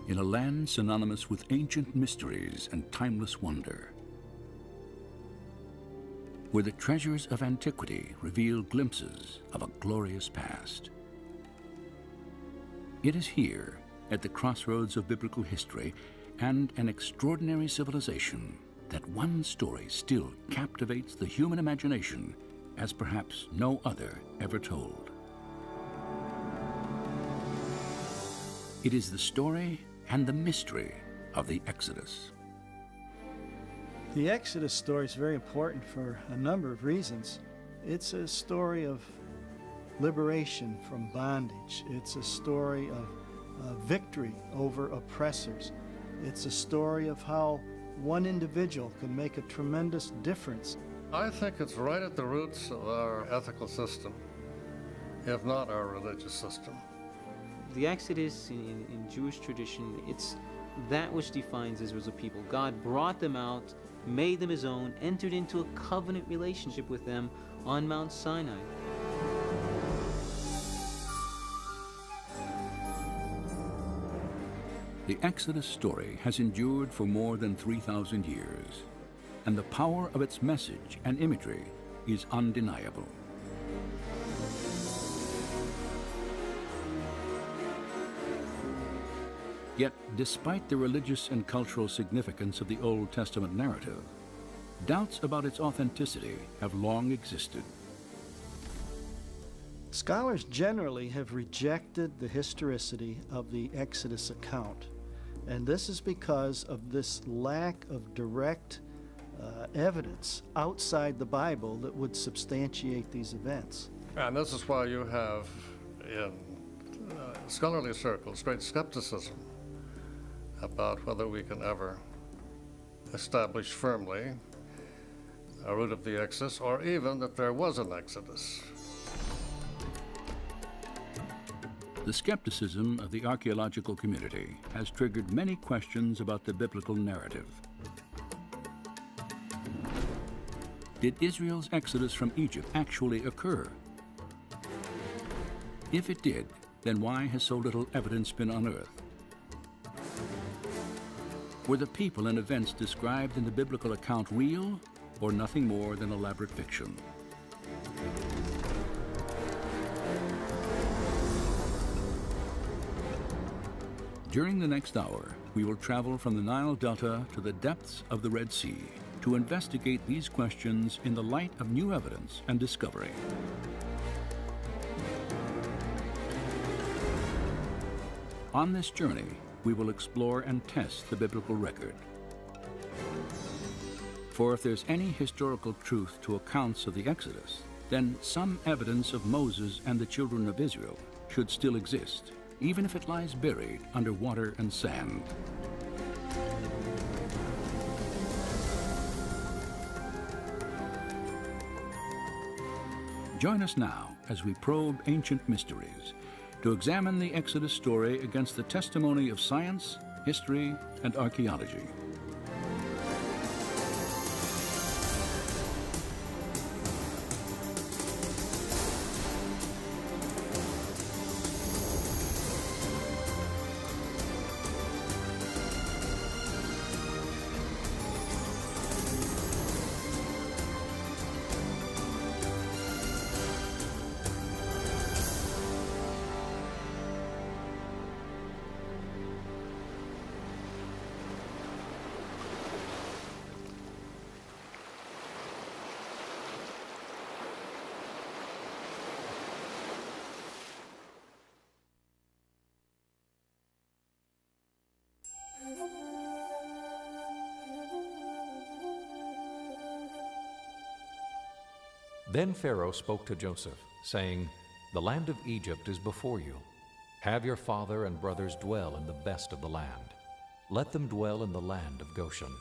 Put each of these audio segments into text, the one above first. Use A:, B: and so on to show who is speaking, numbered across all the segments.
A: in a land synonymous with ancient mysteries and timeless wonder, where the treasures of antiquity reveal glimpses of a glorious past. It is here, at the crossroads of biblical history and an extraordinary civilization, that one story still captivates the human imagination as perhaps no other ever told. It is the story and the mystery of the Exodus.
B: The Exodus story is very important for a number of reasons. It's a story of liberation from bondage. It's a story of victory over oppressors. It's a story of how one individual can make a tremendous difference.
C: I think it's right at the roots of our ethical system, if not our religious system.
D: The Exodus in Jewish tradition, it's that which defines Israel as a people. God brought them out, made them his own, entered into a covenant relationship with them on Mount Sinai.
A: The Exodus story has endured for more than 3,000 years, and the power of its message and imagery is undeniable. Yet, despite the religious and cultural significance of the Old Testament narrative, doubts about its authenticity have long existed.
B: Scholars generally have rejected the historicity of the Exodus account, and this is because of this lack of direct evidence outside the Bible that would substantiate these events.
C: And this is why you have, in scholarly circles, great skepticism about whether we can ever establish firmly a root of the Exodus, or even that there was an Exodus.
A: The skepticism of the archaeological community has triggered many questions about the biblical narrative. Did Israel's exodus from Egypt actually occur? If it did, then why has so little evidence been unearthed? Were the people and events described in the biblical account real, or nothing more than elaborate fiction? During the next hour, we will travel from the Nile Delta to the depths of the Red Sea to investigate these questions in the light of new evidence and discovery. On this journey, we will explore and test the biblical record. For if there's any historical truth to accounts of the Exodus, then some evidence of Moses and the children of Israel should still exist, even if it lies buried under water and sand. Join us now as we probe ancient mysteries to examine the Exodus story against the testimony of science, history, and archaeology.
E: Then Pharaoh spoke to Joseph, saying, "The land of Egypt is before you. Have your father and brothers dwell in the best of the land. Let them dwell in the land of Goshen."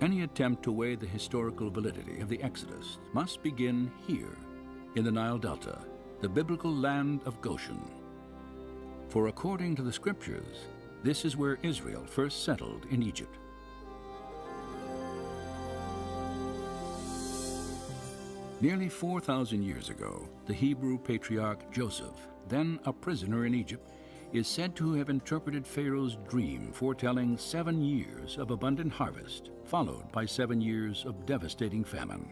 A: Any attempt to weigh the historical validity of the Exodus must begin here, in the Nile Delta, the biblical land of Goshen. For according to the Scriptures, This is where Israel first settled in Egypt. Nearly 4,000 years ago, the Hebrew patriarch Joseph, then a prisoner in Egypt, is said to have interpreted Pharaoh's dream foretelling 7 years of abundant harvest, followed by 7 years of devastating famine.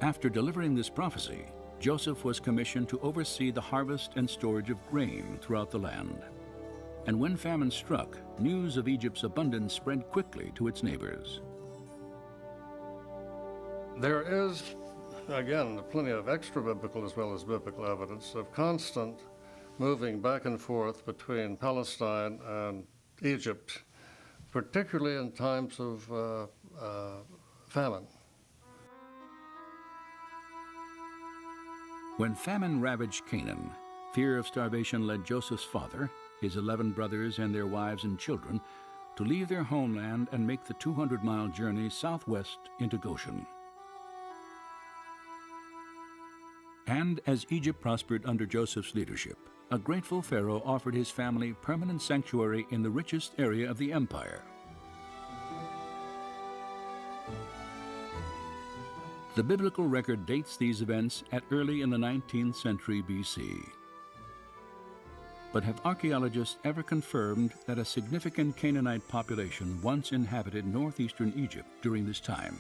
A: After delivering this prophecy, Joseph was commissioned to oversee the harvest and storage of grain throughout the land. And when famine struck, news of Egypt's abundance spread quickly to its neighbors.
C: There is, again, plenty of extra-biblical as well as biblical evidence of constant moving back and forth between Palestine and Egypt, particularly in times of famine.
A: When famine ravaged Canaan, fear of starvation led Joseph's father, his 11 brothers and their wives and children to leave their homeland and make the 200-mile journey southwest into Goshen. And as Egypt prospered under Joseph's leadership, a grateful Pharaoh offered his family permanent sanctuary in the richest area of the empire. The biblical record dates these events at early in the 19th century BC. But have archaeologists ever confirmed that a significant Canaanite population once inhabited northeastern Egypt during this time?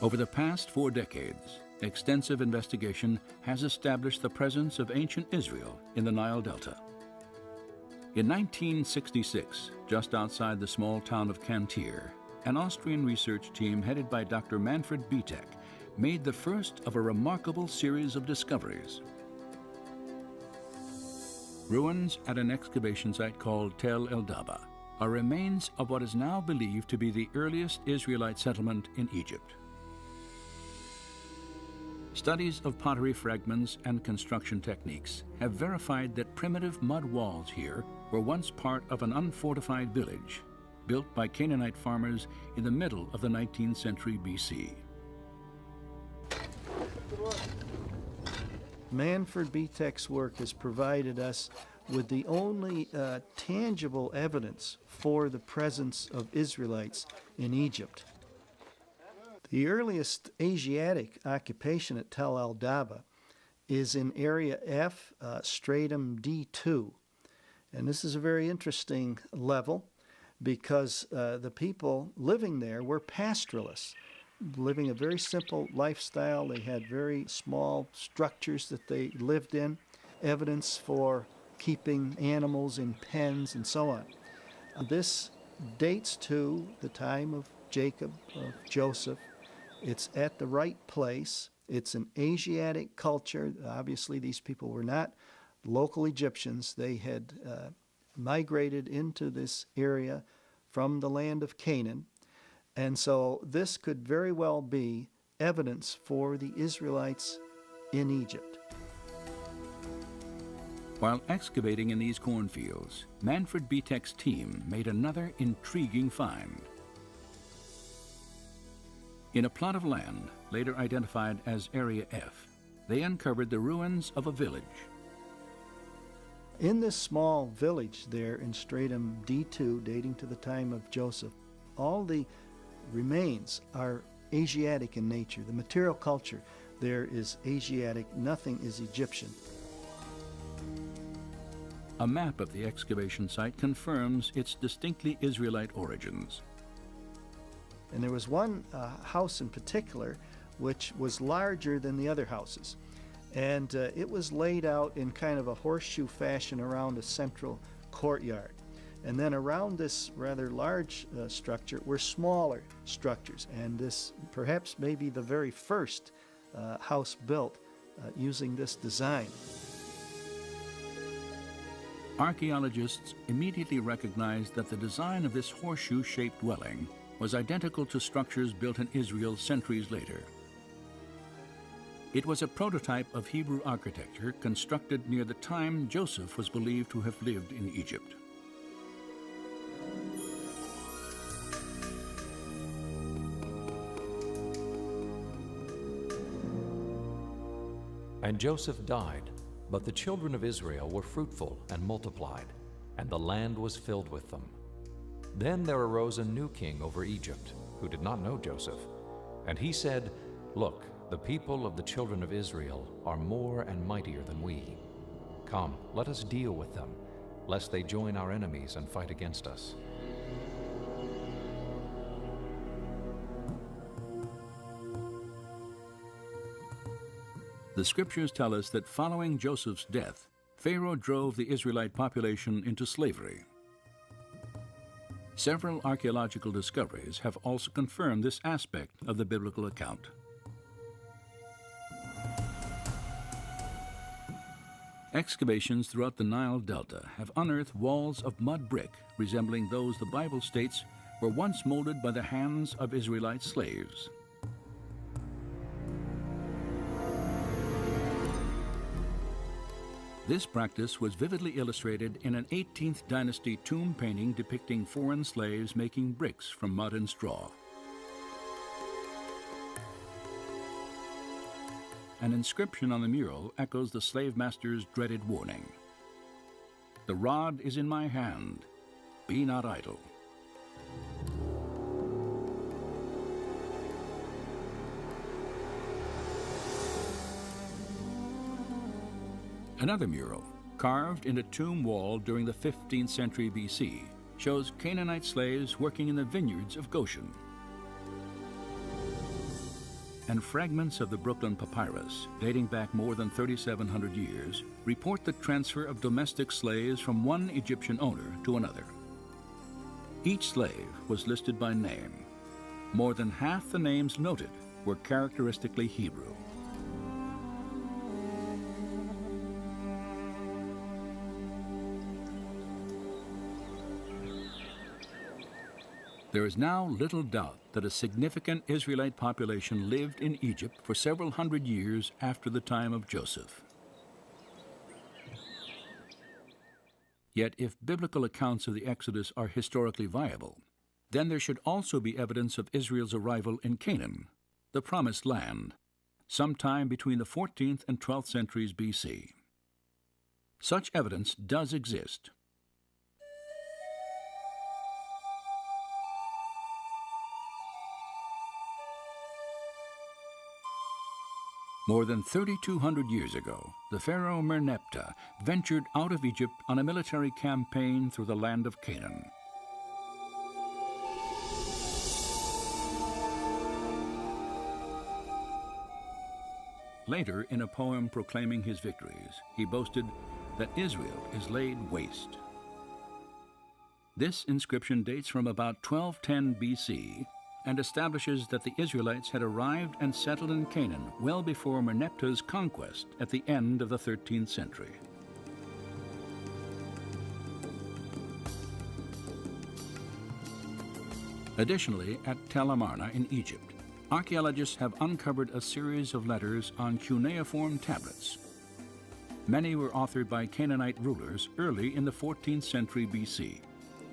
A: Over the past 4 decades, extensive investigation has established the presence of ancient Israel in the Nile Delta. In 1966, just outside the small town of Cantir, an Austrian research team headed by Dr. Manfred Bietek made the first of a remarkable series of discoveries. Ruins at an excavation site called Tel El Daba are remains of what is now believed to be the earliest Israelite settlement in Egypt. Studies of pottery fragments and construction techniques have verified that primitive mud walls here were once part of an unfortified village built by Canaanite farmers in the middle of the 19th century BC.
B: Manfred Bietek's work has provided us with the only tangible evidence for the presence of Israelites in Egypt. The earliest Asiatic occupation at Tel El Daba is in Area F, Stratum D2. And this is a very interesting level because the people living there were pastoralists, living a very simple lifestyle. They had very small structures that they lived in, evidence for keeping animals in pens and so on. This dates to the time of Jacob, of Joseph. It's at the right place. It's an Asiatic culture. Obviously, these people were not local Egyptians. They had migrated into this area from the land of Canaan. And so this could very well be evidence for the Israelites in Egypt.
A: While excavating in these cornfields, Manfred Bietek's team made another intriguing find. In a plot of land, later identified as Area F, they uncovered the ruins of a village.
B: In this small village there in Stratum D2, dating to the time of Joseph, all the remains are Asiatic in nature. The material culture there is Asiatic, nothing is Egyptian.
A: A map of the excavation site confirms its distinctly Israelite origins.
B: And there was one house in particular which was larger than the other houses. And it was laid out in kind of a horseshoe fashion around a central courtyard. And then around this rather large structure were smaller structures. And this perhaps may be the very first house built using this design.
A: Archaeologists immediately recognized that the design of this horseshoe-shaped dwelling was identical to structures built in Israel centuries later. It was a prototype of Hebrew architecture constructed near the time Joseph was believed to have lived in Egypt.
E: And Joseph died, But the children of Israel were fruitful and multiplied, and the land was filled with them. Then there arose a new king over Egypt, who did not know Joseph. And he said, "Look, the people of the children of Israel are more and mightier than we. Come, let us deal with them, lest they join our enemies and fight against us."
A: The scriptures tell us that following Joseph's death, Pharaoh drove the Israelite population into slavery. Several archaeological discoveries have also confirmed this aspect of the biblical account. Excavations throughout the Nile Delta have unearthed walls of mud brick resembling those the Bible states were once molded by the hands of Israelite slaves. This practice was vividly illustrated in an 18th dynasty tomb painting depicting foreign slaves making bricks from mud and straw. An inscription on the mural echoes the slave master's dreaded warning. "The rod is in my hand. Be not idle." Another mural, carved in a tomb wall during the 15th century BC, shows Canaanite slaves working in the vineyards of Goshen. And fragments of the Brooklyn Papyrus, dating back more than 3,700 years, report the transfer of domestic slaves from one Egyptian owner to another. Each slave was listed by name. More than half the names noted were characteristically Hebrew. There is now little doubt that a significant Israelite population lived in Egypt for several hundred years after the time of Joseph. Yet if biblical accounts of the Exodus are historically viable, then there should also be evidence of Israel's arrival in Canaan, the Promised Land, sometime between the 14th and 12th centuries BC. Such evidence does exist. More than 3,200 years ago, the pharaoh Merneptah ventured out of Egypt on a military campaign through the land of Canaan. Later, in a poem proclaiming his victories, he boasted that Israel is laid waste. This inscription dates from about 1210 BC and establishes that the Israelites had arrived and settled in Canaan well before Merneptah's conquest at the end of the 13th century. Additionally, at Tel Amarna in Egypt, archaeologists have uncovered a series of letters on cuneiform tablets. Many were authored by Canaanite rulers early in the 14th century BC.